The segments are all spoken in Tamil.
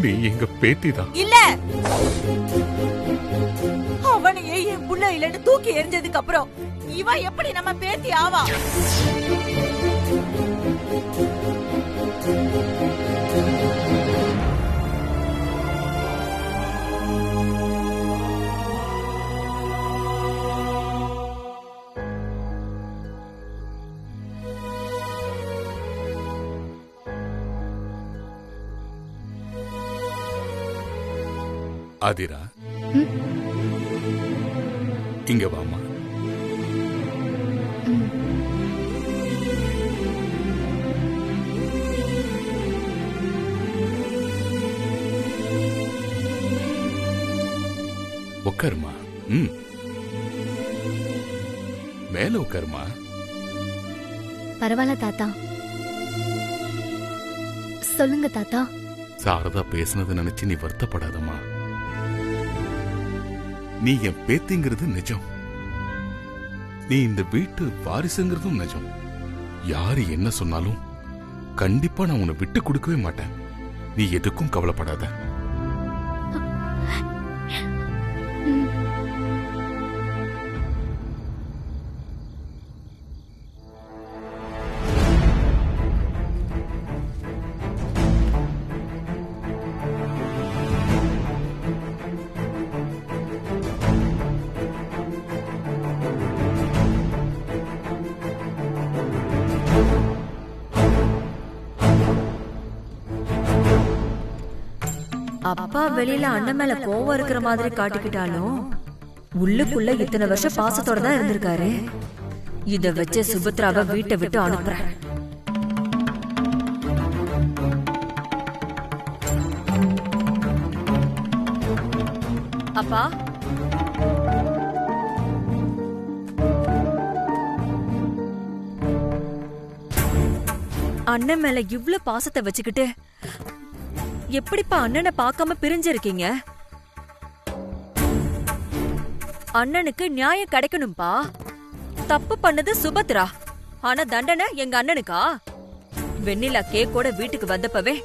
நீ எங்க பேத்திதான். இல்ல, அவனையே என் புள்ள இல்லன்னு தூக்கி எறிஞ்சதுக்கு அப்புறம் இவ எப்படி நம்ம பேத்தி ஆவா? ஆதிரா, இங்க வாமா. உட்காருமா. மேல உட்காருமா. பரவாயில்ல தாத்தா. சொல்லுங்க தாத்தா. சாரதா பேசுனது நினைச்சு நீ வருத்தப்படாதம்மா. நீ என் பேத்திங்கிறது நிஜம். நீ இந்த வீட்டு வாரிசுங்கிறதும் நிஜம். யாரு என்ன சொன்னாலும் கண்டிப்பா நான் உன்னை விட்டு கொடுக்கவே மாட்டேன். நீ எதுக்கும் கவலைப்படாத. அப்பா வெளியில அண்ணன் மேல கோவம் இருக்கிற மாதிரி காட்டிக்கிட்டாலும் உள்ளுக்குள்ள இத்தனை வருஷம் பாசத்தோட தான் இருந்திருக்காரு. இத வச்சு சுபத்ராவை வீட்டை விட்டு அனுப்புறேன். அப்பா, அண்ணன் மேல இவ்ளோ பாசத்தை வச்சுக்கிட்டு எப்படிப்பா அண்ணனை பார்க்காம பிரிஞ்சிருக்கீங்க? அண்ணனுக்கு நியாயம் கிடைக்கணும்பா. தப்பு பண்ணது சுபத்ரா, ஆனா தண்டனை எங்க அண்ணனுக்கா? வெண்ணிலா கேக்கோட வீட்டுக்கு வந்தப்பவே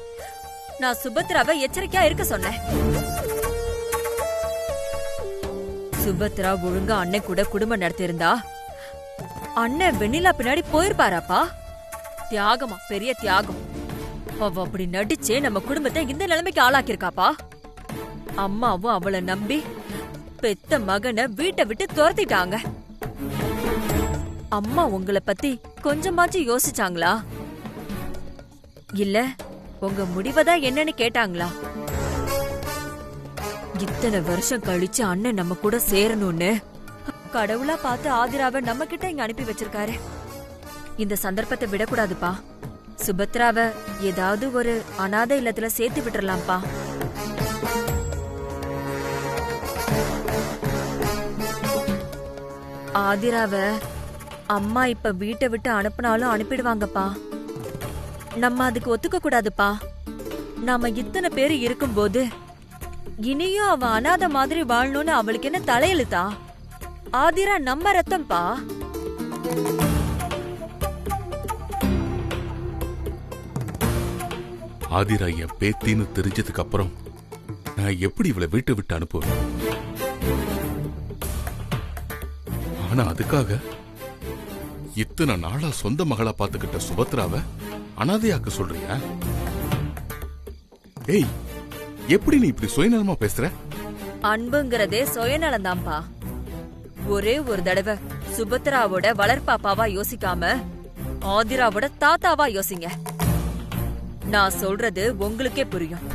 நான் சுபத்ராவை எச்சரிக்கையா இருக்க சொன்னேன். சுபத்ரா ஒழுங்கா அண்ணன் கூட குடும்பம் நடத்தியிருந்தா அண்ணன் வெண்ணிலா பின்னாடி போயிருப்பாராப்பா? தியாகமா, பெரிய தியாகம். அவ அப்படி நடிச்சே நம்ம குடும்பத்தை இந்த நிலைமைக்கு ஆளாக்கிருக்காப்பா. அம்மாவும் அவளை நம்பி பெத்த மகனை வீட்டை விட்டு துரத்திட்டாங்க. அம்மா உங்களை பத்தி கொஞ்சமாச்சும் யோசிச்சாங்களா? இல்ல உங்க முடிவதான் என்னன்னு கேட்டாங்களா? இத்தனை வருஷம் கழிச்சு அண்ணன் நம்ம கூட சேரணும்னு கடவுளா பார்த்து ஆதிராவை நம்ம கிட்ட இங்க அனுப்பி வச்சிருக்காரு. இந்த சந்தர்ப்பத்தை விடக்கூடாதுப்பா. சுபத்ராவை ஏதாவது ஒரு அநாதை இல்லத்துல சேர்த்து விட்டுறலாம்ப்பா. ஆதிராவை அம்மா இப்ப வீட்டை விட்டு அனுப்பினாலும் அனுப்பிடுவாங்கப்பா. நம்ம அதுக்கு ஒத்துக்க கூடாதுப்பா. நாம இத்தனை பேரு இருக்கும்போது இனியும் அவ அநாதை மாதிரி வாழணும்னு அவளுக்கு என்ன தலையெழுத்தா? ஆதிரா நம்ம ரத்தம்பா. ஆதிரா என் பேத்தின்னு தெரிஞ்சதுக்கு அப்புறம் நான் எப்படி இவளை வீட்டை விட்டு அனுப்புவேன்? ஆனா அதுக்காக இத்தனை நாளா சொந்த மகளா பாத்துக்கிட்ட சுபத்ராவை அனாதையாக்க சொல்றியா? ஏய், எப்படி நீ இப்படி சுயநலமா பேசுற? அன்புங்கிறதே சுயநலம்தான்பா. ஒரே ஒரு தடவை சுபத்ராவோட வளர்ப்பாப்பாவா யோசிக்காம ஆதிராவோட தாத்தாவா யோசிங்க. நான் சொல்றது உங்களுக்கே புரியும்.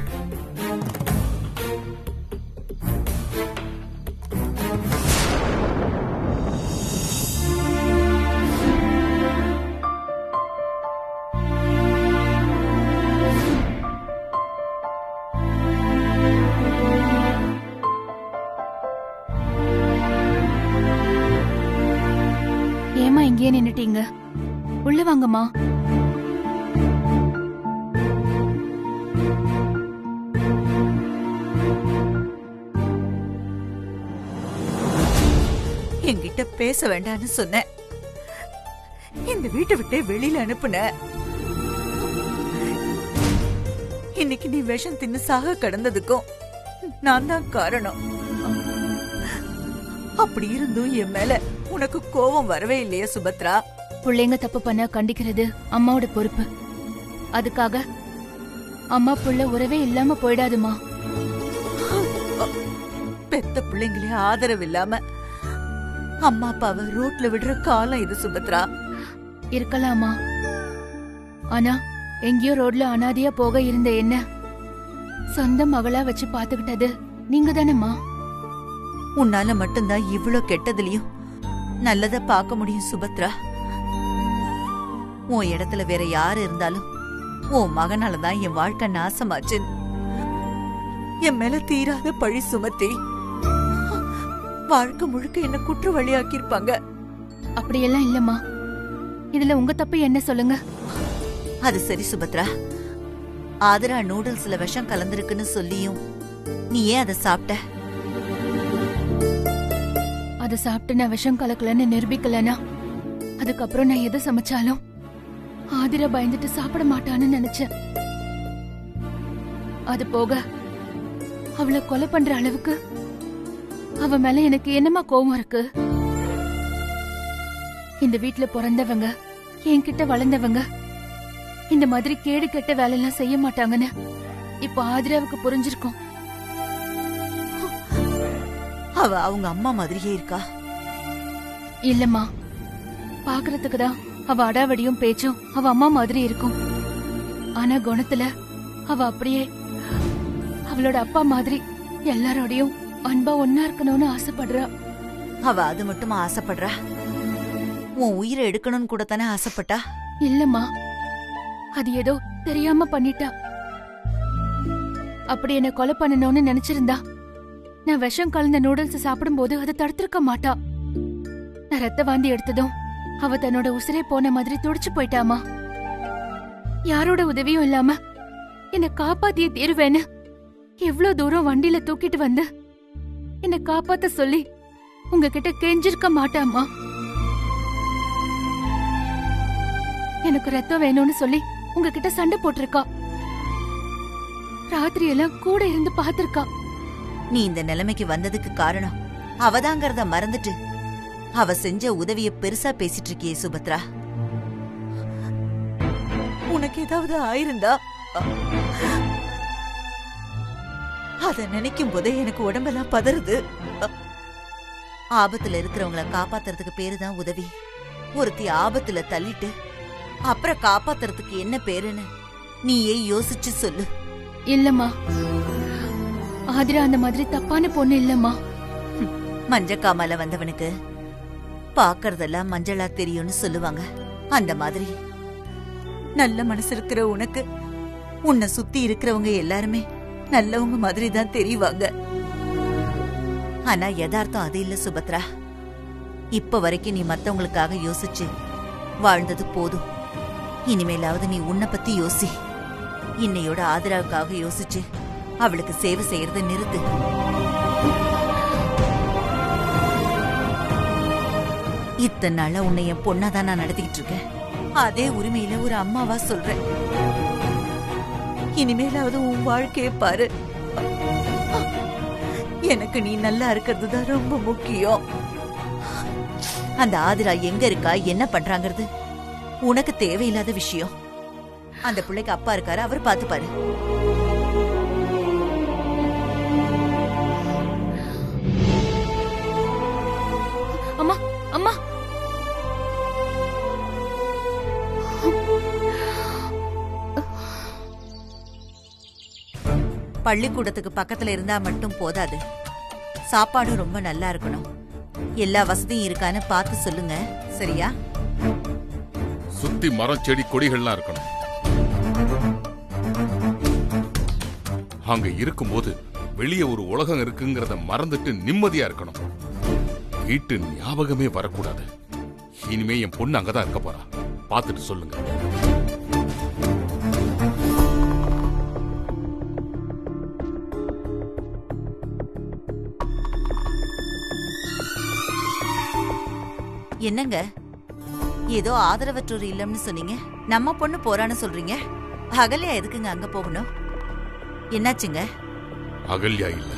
ஏமா இங்கேயே நின்னுட்டீங்க? உள்ள வாங்கம்மா. என்கிட்ட பேச வேண்டாம்னு சொன்னேன். இந்த வீட்டை விட்டு வெளியில அனுப்புன. இன்னைக்கு நீ விஷம் தின்னு சாக கிடந்ததுக்கும் நான் தான் காரணம். அப்படி இருந்தும் என் மேல உனக்கு கோபம் வரவே இல்லையா சுபத்ரா? பிள்ளைங்க தப்பு பண்ண கண்டிக்கிறது அம்மாவோட பொறுப்பு. அதுக்காக அம்மா புள்ள உறவே இல்லாம போயிடாதுமா. பெத்த பிள்ளைங்களே ஆதரவு இல்லாம அம்மா அப்பாவை ரோட்ல விடுற காலம் இது சுபத்ரா. இருக்கலாமா, ஆனா எங்கேயோ ரோட்ல அனாதையா போக இருந்த என்ன சொந்த மகளா வச்சு பாத்துக்கிட்டது நீங்க தானேம்மா. உன்னால மட்டும்தான் இவ்ளோ கெட்டதுலயும் நல்லத பார்க்க முடியும் சுபத்ரா. உன் இடத்துல வேற யாரு இருந்தாலும் உன் மகனாலதான் என் வாழ்க்கை நாசமாச்சு. என் மேல தீராத பழி சுமத்தி வாழ்க்கை முழுக்க என்ன குற்றவாளியாக்கி இருப்பாங்க. அப்படியெல்லாம் இல்லம்மா, இதுல உங்க தப்பு என்ன சொல்லுங்க. அது சரி சுபத்ரா, ஆதரா நூடுல்ஸ்ல விஷம் கலந்திருக்குன்னு சொல்லியும் நீ ஏன் அதை சாப்பிட்ட? அதை சாப்பிட்டு நான் விஷம் கலக்கலன்னு நிரூபிக்கலனா அதுக்கப்புறம் நான் எதை சமைச்சாலும் ஆதிரா பயந்துட்டு சாப்பிட மாட்டான்னு நினைச்சேன். அது போக அவளை கொலை பண்ற அளவுக்கு அவ மேல எனக்கு என்னமா கோவம் இருக்கு. இந்த வீட்ல பிறந்தவங்க என்கிட்ட வளர்ந்தவங்க இந்த மாதிரி கேடு கெட்ட வேலையெல்லாம் செய்ய மாட்டாங்கன்னு இப்ப ஆதிராவுக்கு புரிஞ்சிருக்கும். அவ அவங்க அம்மா மாதிரியே இருக்கா? இல்லம்மா, பாக்குறதுக்கு தான் அவ அடாவடியும் பேச்சும் அவ அம்மா மாதிரி இருக்கும். ஆனா குணத்துல அவ அப்படியே அவளோட அப்பா மாதிரி எல்லாரோடையும் அன்பா ஒன்னா இருக்கணும்னு ஆசைப்படுறா. அவ அது மட்டுமா ஆசைப்படுறா? உன் உயிரை எடுக்கணும்னு கூட தானே ஆசைப்பட்டா? இல்லம்மா, அது ஏதோ தெரியாம பண்ணிட்டா. அப்படி என்ன கொலை பண்ணணும்னு நினைச்சிருந்தா நான் விஷம் கலந்த நூடுல்ஸ் சாப்பிடும்போது அதை தடுத்திருக்க மாட்டா. நான் ரத்த வாந்தி எடுத்ததும் அவ தன்னோட உசிரே போன மாதிரி துடிச்சு போயிட்டாமா. யாரோட உதவியும் இல்லாம என்ன காப்பாத்திய தீருவேன்னு எவ்வளவு தூரம் வண்டியில தூக்கிட்டு வந்து என்ன காப்பாத்த சொல்லி உங்ககிட்ட கெஞ்சிருக்க மாட்டாமா. எனக்கு ரத்தம் வேணும்னு சொல்லி உங்ககிட்ட சண்டை போட்டிருக்கா. ராத்திரி எல்லாம் கூட இருந்து பாத்திருக்கா. நீ இந்த நிலைமைக்கு வந்ததுக்கு காரணம் அவதாங்கிறத மறந்துட்டு அவ செஞ்ச உதவிய பெருசா பேசிட்டு இருக்கியே சுபத்ரா. உனக்கு ஏதாவது ஆயிருந்தா அத நினைக்கும் போதே எனக்கு உடம்பெல்லாம் பதறுது. ஆபத்துல இருக்கிறவங்கள காப்பாத்துறதுக்கு பேருதான் உதவி. ஒருத்தி ஆபத்துல தள்ளிட்டு அப்புறம் காப்பாத்துறதுக்கு என்ன பேருன்னு நீயே யோசிச்சு சொல்லு. இல்லம்மா, ஆதிரா அந்த மாதிரி தப்பான பொண்ணு இல்லம்மா. மஞ்சக்காமல வந்தவனுக்கு பாக்கறதெல்லாம் மஞ்சளா தெரியும்னு சொல்லுவாங்க. அந்த மாதிரி நல்ல மனசு இருக்கிற உனக்கு உன்னை சுத்தி இருக்கிறவங்க எல்லாருமே நல்லவங்க மாதிரி தான் தெரியுவாங்க. ஆனா யதார்த்தம் அது இல்ல சுபத்ரா. இப்ப வரைக்கும் நீ மத்தவங்களுக்காக யோசிச்சு வாழ்ந்தது போதும். இனிமேலாவது நீ உன்னை பத்தி யோசி. இன்னையோட ஆதரவுக்காக யோசிச்சு அவளுக்கு சேவை செய்யறத நிறுத்து. இத்தனை நாளா உன்னை என் பொண்ணாதான் நான் நடத்திக்கிட்டு இருக்கேன். அதே உரிமையில ஒரு அம்மாவா சொல்றேன். இனிமேலாவது உன் வாழ்க்கைய பாரு. எனக்கு நீ நல்லா இருக்கிறது தான் ரொம்ப முக்கியம். அந்த ஆதிரா எங்க இருக்கா என்ன பண்றாங்கிறது உனக்கு தேவையில்லாத விஷயம். அந்த பிள்ளைக்கு அப்பா இருக்காரு, அவர் பாத்துப்பாரு. அம்மா அம்மா, பள்ளிக்கூடத்துக்கு பக்கத்துல இருந்தா மட்டும் போதாது, சாப்பாடும் ரொம்ப நல்லா இருக்கணும். எல்லா வசதியும் இருக்கான்னு பார்த்து சொல்லுங்க, சரியா? சுத்தி மரம் செடி கொடிகள்லாம் இருக்கணும். அங்க இருக்கும்போது வெளியே ஒரு உலகம் இருக்குங்கிறத மறந்துட்டு நிம்மதியா இருக்கணும். வீட்டு ஞாபகமே வரக்கூடாது. இனிமே என் பொண்ணு அங்கதான் இருக்க போறா, பார்த்துட்டு சொல்லுங்க. என்னங்க ஏதோ ஆதரவற்றோர் இல்லம்னு சொன்னீங்க, நம்ம பொண்ணு போறான்னு சொல்றீங்க. அகல்யா எதுக்குங்க அங்க போகணும்? என்னாச்சுங்க? அகல்யா இல்ல,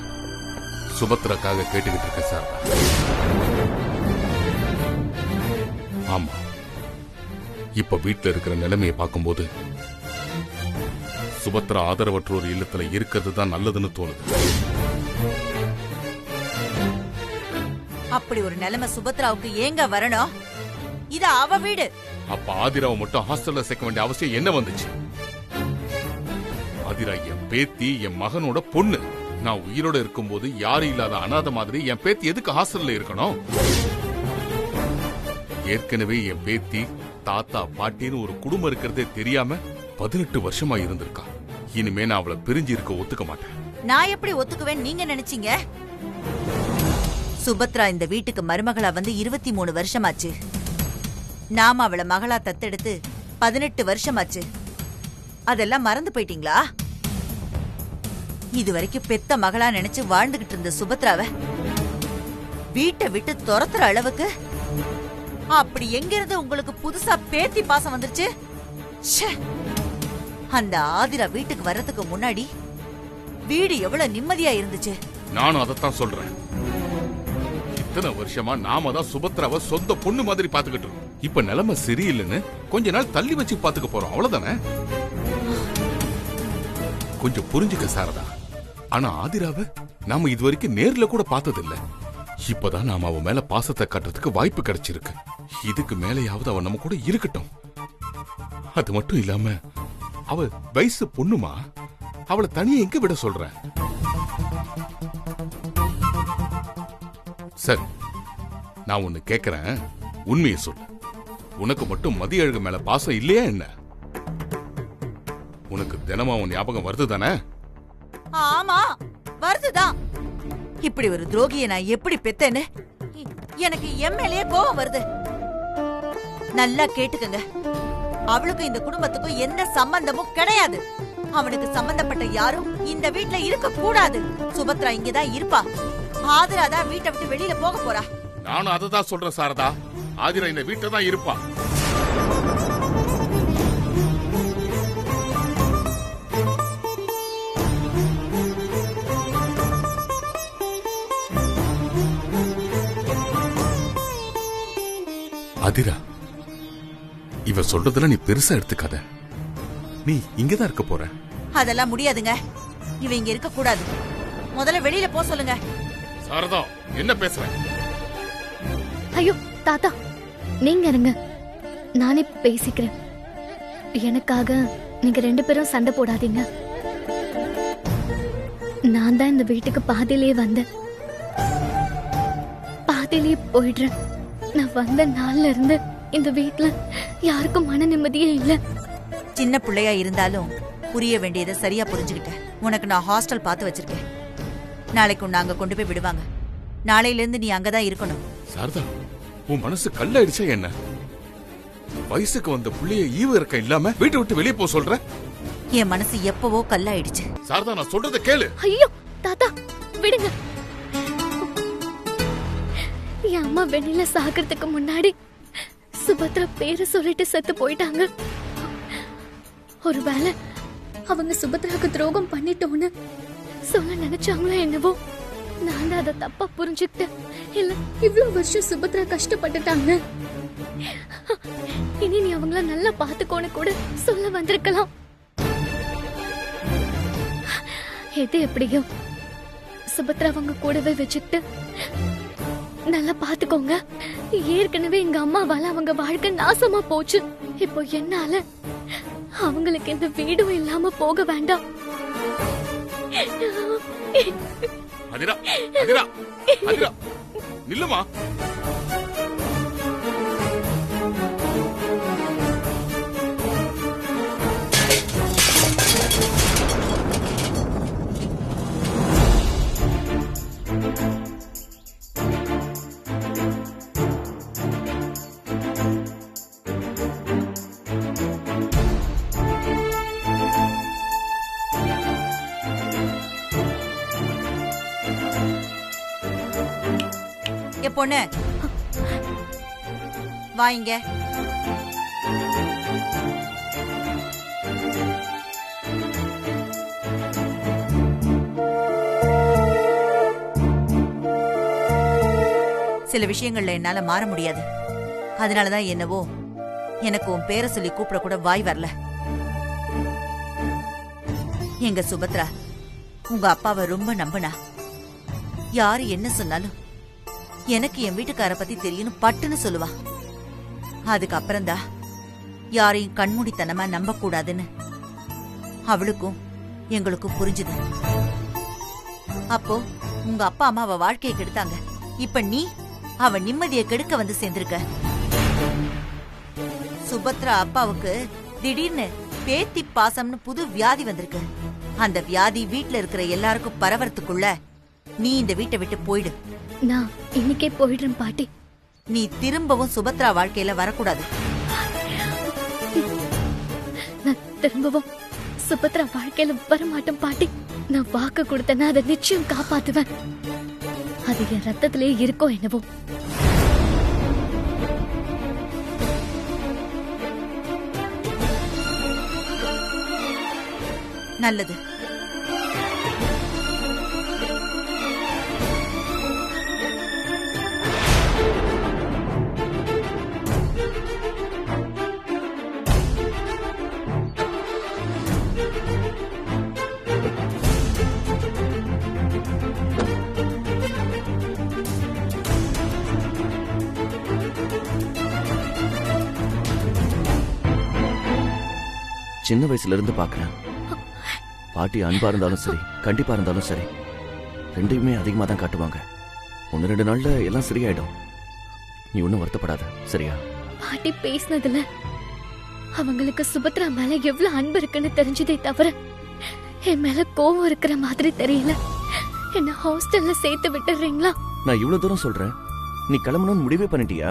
சுபத்ராக்காக கேட்டுக்கிட்டு இருக்க சாரதா. ஆமா, இப்ப வீட்டுல இருக்கிற நிலைமையை பார்க்கும்போது சுபத்ரா ஆதரவற்ற ஒரு இல்லத்துல இருக்கிறது தான் நல்லதுன்னு தோணுது. அப்படி ஒரு நிலைமை சுபத்ராவுக்கு ஏங்க வரணும்? இது அவ வீடு. அப்ப ஆதிராவை மட்டும் ஹாஸ்டல்ல சேர்க்க வேண்டிய அவசியம் என்ன வந்துச்சு? ஆதிரா என் பேத்தி, என் மகனோட பொண்ணு. நான் உயிரோட இருக்கும்போது யாரும் இல்லாத அனாதை மாதிரி என் பேத்தி எதுக்கு ஹாஸ்டல்ல இருக்கணும்? ஏற்கனவே என் பேத்தி தாத்தா பாட்டின்னு ஒரு குடும்பம் இருக்கிறதே தெரியாம 18 வருஷமா இருந்திருக்கா. இனிமே நான் அவளை பிரிஞ்சு இருக்க ஒத்துக்க மாட்டேன். நான் எப்படி ஒத்துக்குவேன் நீங்க நினைச்சீங்க? சுபத்ரா இந்த வீட்டுக்கு மருமகளா வந்து 23 வருஷமாச்சு. நாம அவளை மகளா தத்தெடுத்து 18 வருஷமாச்சு. அதெல்லாம் மறந்து போயிட்டீங்களா? இதுவரைக்கும் பெத்த மகளா நினைச்சு வாழ்ந்துகிட்டு இருந்த சுபத்ராவ வீட்டை விட்டு துரத்துற அளவுக்கு அப்படி எங்கிருந்து உங்களுக்கு புதுசா பேத்தி பாசம் வந்துருச்சு? அந்த ஆதிரா வீட்டுக்கு வர்றதுக்கு முன்னாடி வீடு எவ்வளவு நிம்மதியா இருந்துச்சு. நானும் அதைத்தான் சொல்றேன். இத்தனை வருஷமா நாம தான் சுபத்ராவை சொந்த பொண்ணு மாதிரி பாத்துக்கிட்டு இருக்கோம். இப்ப நிலைமை சரியில்லைன்னு கொஞ்ச நாள் தள்ளி வச்சு பாத்துக்க போறோம், அவ்வளவுதானே? கொஞ்சம் புரிஞ்சுக்க சாரதா. ஆனா ஆதிராவை நாம இதுவரைக்கும் நேர்ல கூட பார்த்தது இல்ல. இப்பதான் நாம அவ மேல பாசத்தை காட்டுறதுக்கு வாய்ப்பு கிடைச்சிருக்கு. இதுக்கு மேலேயாவது அவ நம்ம கூட இருக்கட்டும். அது மட்டும் இல்லாம அவ வயசு பொண்ணுமா, அவளை தனியா எங்க விட சொல்றேன்? சரி, நான் ஒன்னு கேக்குறேன், உண்மையை சொல்லு. உனக்கு மட்டும் மதிய அழகு மேல பாசம் இல்லையா என்ன? உனக்கு தினமும் உன் ஞாபகம் வருது தானே? ஆமா, வருதுதான். இப்படி ஒரு துரோகியை நான் எப்படி பெத்தேன்னு எனக்கு எம்எல்ஏ கோவம் வருது. நல்லா கேட்டுக்கங்க, அவளுக்கும் இந்த குடும்பத்துக்கும் எந்த சம்பந்தமும் கிடையாது. அவனுக்கு சம்பந்தப்பட்ட யாரும் இந்த வீட்டுல இருக்க கூடாது. சுபத்ரா இங்கதான் இருப்பா. ஆதிரா தான் வீட்டை விட்டு வெளியில போக போறா. நானும் அதை தான் சொல்றேன் சாரதா. ஆதிரா இந்த வீட்டை தான் இருப்பா. ஆதிரா, இவ சொல்றதுல நீ பெருசா எடுத்துக்காத. நீ இங்கதான் இருக்க போற. அதெல்லாம் முடியாதுங்க. இவ இங்க இருக்க கூடாது. முதல்ல வெளியில போ சொல்லுங்க. சாரதா, என்ன பேசுற? ஐயோ தாத்தா, நீங்க இருங்க, நானே பேசிக்கிறேன். எனக்காக நீங்க 2 பேரும் சண்டை போடாதீங்க. நான் தான் இந்த வீட்டுக்கு பாதியிலேயே வந்தேன், பாதியிலேயே போயிடுறேன். நான் வந்த நாள்ல இருந்து இந்த வீட்டுல யாருக்கும் மன நிம்மதியே இல்ல. சின்ன பிள்ளையா இருந்தாலும் புரிய வேண்டியதை சரியா புரிஞ்சுக்கிட்டேன். உனக்கு நான் ஹாஸ்டல் பார்த்து வச்சிருக்கேன். நாளைக்கு உன்னை அங்க கொண்டு போய் விடுவாங்க. நாளையில இருந்து நீ அங்கதான் இருக்கணும். சாரதா, உன் மனசு கல்லாயிடுச்சா என்ன? வயசுக்கு வந்த புள்ளைய ஈவு இருக்க இல்லாம வீட்டை விட்டு வெளியே போ சொல்ற? என் மனசு எப்பவோ கல்லாயிடுச்சு. சாரதா, நான் சொல்றத கேளு. ஐயோ தாத்தா, விடுங்க. என் அம்மா வெளியில சாகிறதுக்கு முன்னாடி சுபத்ரா பேரை சொல்லிட்டு செத்து போயிட்டாங்க. ஒருவேளை அவங்க சுபத்ராக்கு துரோகம் பண்ணிட்டோன்னு சொல்ல நினைச்சாங்களோ என்னவோ. நான் தான் அதை தப்பா புரிஞ்சுக்கிட்டேன். இல்ல, இவ்வளவு வருஷம் சுபத்ரா கஷ்டப்பட்டுட்டாங்க, இனி நீ அவங்கள நல்லா பாத்துக்கோன்னு கூட சொல்ல வந்திருக்கலாம். எது எப்படியோ சுபத்ரா அவங்க கூடவே வச்சுக்கிட்டு நல்லா பாத்துக்கோங்க. ஏற்கனவே எங்க அம்மாவால அவங்க வாழ்க்கை நாசமா போச்சு. இப்போ என்னால அவங்களுக்கு இந்த வீடும் இல்லாம போக வேண்டாம். அதிரா, அதிரா, அதிரா, நில்லுமா. பொண்ணு வாங்க. சில விஷயங்கள்ல என்னால மாற முடியாது. அதனாலதான் என்னவோ எனக்கு உன் பேரை சொல்லி கூப்பிட கூட வாய் வரல. எங்க சுபத்ரா உங்க அப்பாவை ரொம்ப நம்பினா. யாரு என்ன சொன்னாலும் எனக்கு என் வீட்டுக்கார பத்தி தெரியும் பட்டுன்னு சொல்லுவா. அதுக்கப்புறம்தான் யாரையும் கண்மூடித்தனமா நம்ப கூடாதுன்னு அவளுக்கும் எங்களுக்கும் புரிஞ்சுது. அப்போ உங்க அப்பா அம்மா அவ வாழ்க்கையை கெடுத்தாங்க. இப்ப நீ அவ நிம்மதியை கெடுக்க வந்து சேர்ந்திருக்க. சுபத்ரா அப்பாவுக்கு திடீர்னு பேத்தி பாசம்னு புது வியாதி வந்திருக்கு. அந்த வியாதி வீட்ல இருக்கிற எல்லாருக்கும் பரவறதுக்குள்ள நீ இந்த வீட்டை விட்டு போயிடு. நான் இன்னைக்கே போயிடுறேன் பாட்டி. நீ திரும்பவும் சுபத்ரா வாழ்க்கையில வரக்கூடாது. நான் திரும்பவும் சுபத்ரா வாழ்க்கையில வரமாட்டேன் பாட்டி. நான் வாக்கு கொடுத்தேன்னா அதை நிச்சயம் காப்பாத்துவேன். அது என் ரத்தத்திலே இருக்கோ என்னவோ. நல்லது. சின்ன வயசுல இருந்து பாக்குறேன். பாட்டி அன்பா இருந்தாலும் சரி, கண்டிப்பா இருந்தாலும் சரி, ரெண்டையுமே அதிகமா தான் காட்டுவாங்க. 1-2 நாள்ல எல்லாம் சரியாயிடும். நீ ஒன்னும் வருத்தப்படாத, சரியா? பாட்டி பேசினதுல அவங்களுக்கு சுபத்ரா மேல எவ்வளவு அன்பு இருக்குன்னு தெரிஞ்சதே தவிர என் மேல கோவம் இருக்கிற மாதிரி தெரியல. என்ன ஹாஸ்டல்ல சேர்த்து விட்டுறீங்களா? நான் இவ்வளவு தூரம் சொல்றேன், நீ கிளம்பணும்னு முடிவே பண்ணிட்டியா?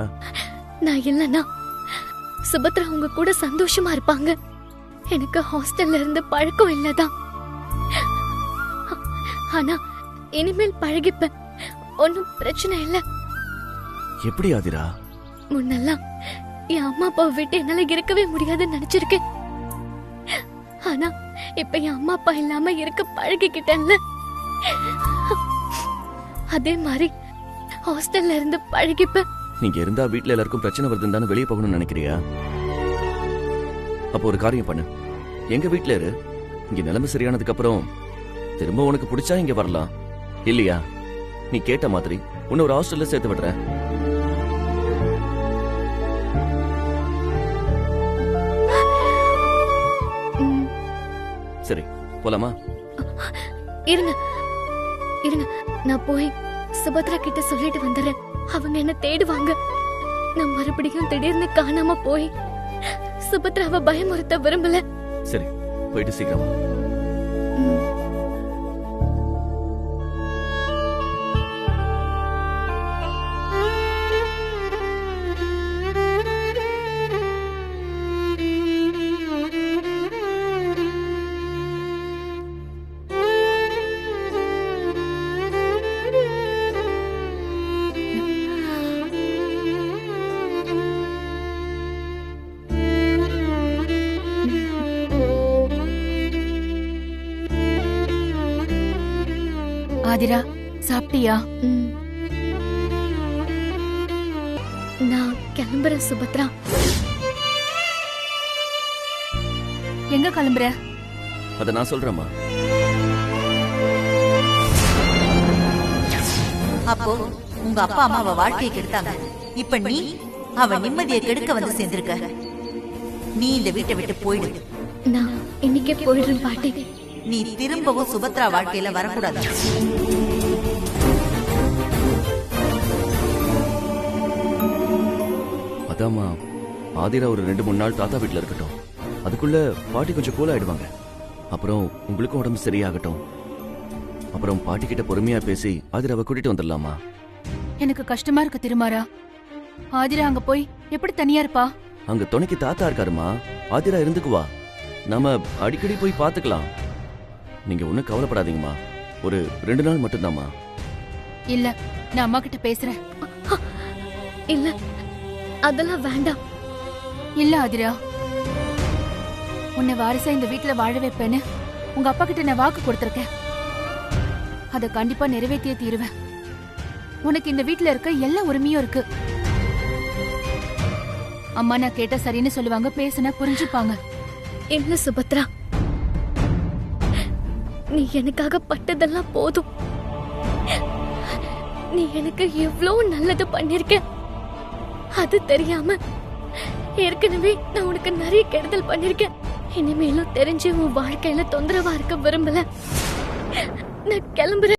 நான் இல்லனா சுபத்ரா உங்க கூட சந்தோஷமா இருப்பாங்க. எனக்கு ஹாஸ்டல்ல இருந்து பழக்கம் இல்லதான். ஆனா இனிமேல் பழகிப்பேன். ஒன்னும் பிரச்சனை இல்ல. எப்படி ஆதிரா? முன்னெல்லாம் என் அம்மா அப்பாவை விட்டு என்னால இருக்கவே முடியாதுன்னு நினைச்சிருக்கேன். ஆனா இப்ப என் அம்மா அப்பா இல்லாம இருக்க பழகிக்கிட்டேன்ல. அதே மாதிரி ஹாஸ்டல்ல இருந்து பழகிப்பேன். நீங்க இருந்தா வீட்ல எல்லாருக்கும் பிரச்சனை வருதுன்னு தானே வெளியே போகணும்னு நினைக்கிறியா? அப்போ ஒரு காரியம் பண்ணு, எங்க வீட்ல இரு. இங்க நிலைமை சரியானதுக்கு அப்புறம் திரும்ப உனக்கு பிடிச்சா இங்க வரலாம். இல்லையா நீ கேட்ட மாதிரி உன்னை ஒரு ஹாஸ்டல்ல சேர்த்து விடுறேன். சரி, போலாமா? இருங்க இருங்க, நான் போய் சுபத்ரா கிட்ட சொல்லிட்டு வந்துடுறேன். அவங்க என்ன தேடுவாங்க. நான் மறுபடியும் திடீர்னு காணாம போய் சுபத்ராவை பயமுறுத்த விரும்பல. சரி, போயிட்டு சீக்கிரமா. ஆதிரா, சாப்பிட்டியா? நான் கிளம்புறேன் சுபத்ரா. எங்க கிளம்புற? அத நான் சொல்றேம்மா. அப்போ உங்க அப்பா அம்மா அவ வாழ்க்கையை கெடுத்தாங்க. இப்ப நீ அவ நிம்மதியை கெடுக்க வந்து சேர்ந்திருக்க. நீ இந்த வீட்டை விட்டு போயிடு. நான் இன்னைக்கே போயிடுறேன் பாட்டி. நீ திரும்பவும் சுபத்ரா வாழ்க்கையில வரக்கூடாது. அதாம்மா, ஆதிரா ஒரு 2-3 நாள் தாத்தா வீட்டுல இருக்கட்டும். அதுக்குள்ள பாட்டி கொஞ்சம் கூல் ஆயிடுவாங்க. அப்புறம் உங்களுக்கும் உடம்பு சரியாகட்டும். அப்புறம் பாட்டி கிட்ட பொறுமையா பேசி ஆதிராவை கூட்டிட்டு வந்துடலாமா? எனக்கு கஷ்டமா இருக்கு திருமாரா. ஆதிரா அங்க போய் எப்படி தனியா இருப்பா? அங்க துணைக்கு தாத்தா இருக்காருமா, ஆதிரா இருந்துக்குவா. நாம அடிக்கடி போய் பாத்துக்கலாம். நீங்க ஒன்னும் கவலைப்படாதீங்கம்மா. ஒரு 2 நாள் மட்டும்தாம்மா. இல்ல, நான் அம்மா கிட்ட பேசுறேன். இல்ல, அதெல்லாம் வேண்டாம். இல்ல ஆதிரா, உன்னை வாரிசா இந்த வீட்டுல வாழ வைப்பேன்னு உங்க அப்பா கிட்ட நான் வாக்கு கொடுத்திருக்கேன். அத கண்டிப்பா நிறைவேற்றியே தீருவேன். உனக்கு இந்த வீட்ல இருக்க எல்லா உரிமையும் இருக்கு. அம்மா நான் கேட்ட சரின்னு சொல்லுவாங்க, பேசுனா புரிஞ்சுப்பாங்க. இல்ல சுபத்ரா, நீ எனக்காக பட்டதெல்லாம் போதும். நீ எனக்கு எவ்வளவு நல்லது பண்ணிருக்க. அது தெரியாம ஏற்கனவே நான் உனக்கு நிறைய கெடுதல் பண்ணிருக்கேன். இனிமேலும் தெரிஞ்சு உன் வாழ்க்கையில தொந்தரவா இருக்க விரும்பல. நான் கிளம்புறேன்.